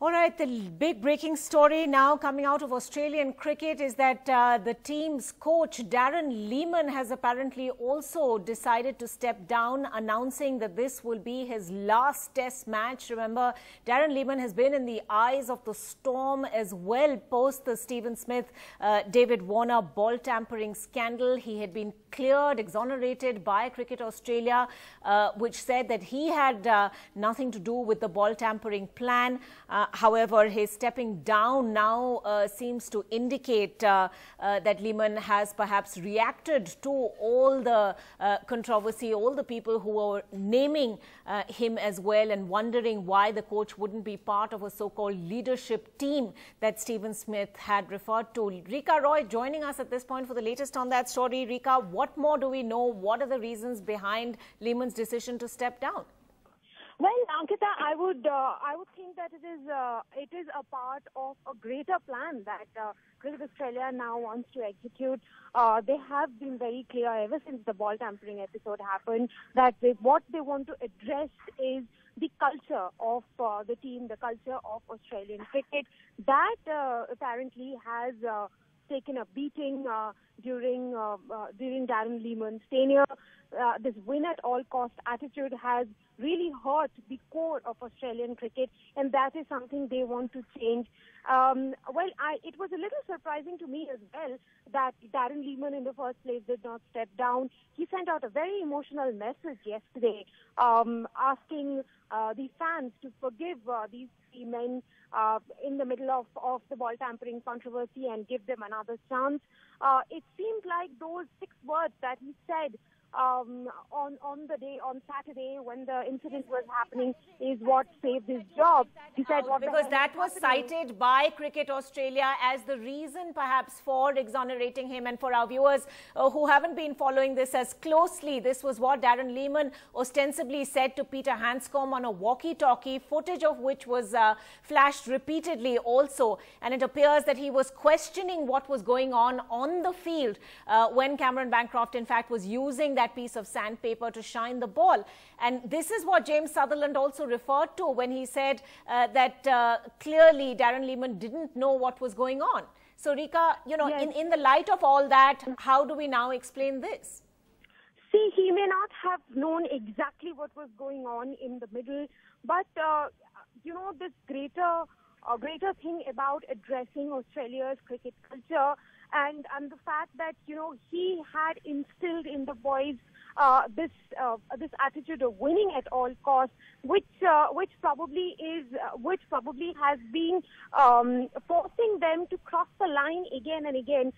All right, the big breaking story now coming out of Australian cricket is that the team's coach, Darren Lehmann, has apparently also decided to step down, announcing that this will be his last test match. Remember, Darren Lehmann has been in the eyes of the storm as well post the Stephen Smith, David Warner ball-tampering scandal. He had been cleared, exonerated by Cricket Australia, which said that he had nothing to do with the ball-tampering plan. However, his stepping down now seems to indicate that Lehmann has perhaps reacted to all the controversy, all the people who are naming him as well and wondering why the coach wouldn't be part of a so-called leadership team that Stephen Smith had referred to. Rika Roy joining us at this point for the latest on that story. Rika, what more do we know? What are the reasons behind Lehmann's decision to step down? Well, Ankita, I would think that it is a part of a greater plan that Cricket Australia now wants to execute. They have been very clear ever since the ball tampering episode happened that what they want to address is the culture of the team, the culture of Australian cricket that apparently has taken a beating during Darren Lehmann's tenure. This win-at-all-cost attitude has really hurt the core of Australian cricket, and that is something they want to change. It was a little surprising to me as well that Darren Lehmann in the first place did not step down. He sent out a very emotional message yesterday asking the fans to forgive these three men in the middle of the ball-tampering controversy and give them another chance. It seemed like those 6 words that he said on Saturday when the incident was happening is what saved his job. He said because that was cited by Cricket Australia as the reason perhaps for exonerating him. And for our viewers who haven't been following this as closely, this was what Darren Lehmann ostensibly said to Peter Hanscom on a walkie-talkie, footage of which was flashed repeatedly also. And it appears that he was questioning what was going on the field when Cameron Bancroft in fact was using that piece of sandpaper to shine the ball. And this is what James Sutherland also referred to when he said that clearly Darren Lehmann didn't know what was going on. So Rika, you know, yes, in the light of all that, how do we now explain this? See, he may not have known exactly what was going on in the middle, but you know, this greater thing about addressing Australia's cricket culture and the fact that, you know, he had instilled in the boys this attitude of winning at all costs, which probably has been forcing them to cross the line again and again.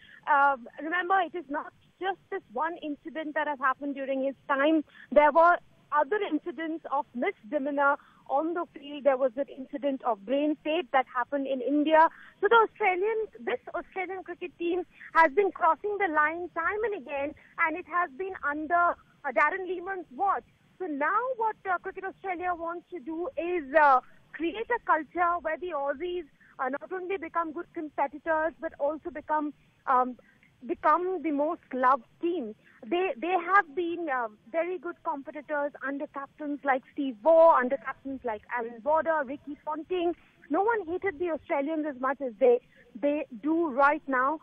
Remember, it is not just this one incident that has happened during his time. There were other incidents of misdemeanor on the field. There was an incident of brain fade that happened in India. So this Australian cricket team has been crossing the line time and again, and it has been under Darren Lehmann's watch. So now what Cricket Australia wants to do is create a culture where the Aussies not only become good competitors but also become the most loved team. They have been very good competitors under captains like Steve Waugh, under captains like Alan Border, Ricky Ponting. No one hated the Australians as much as they do right now.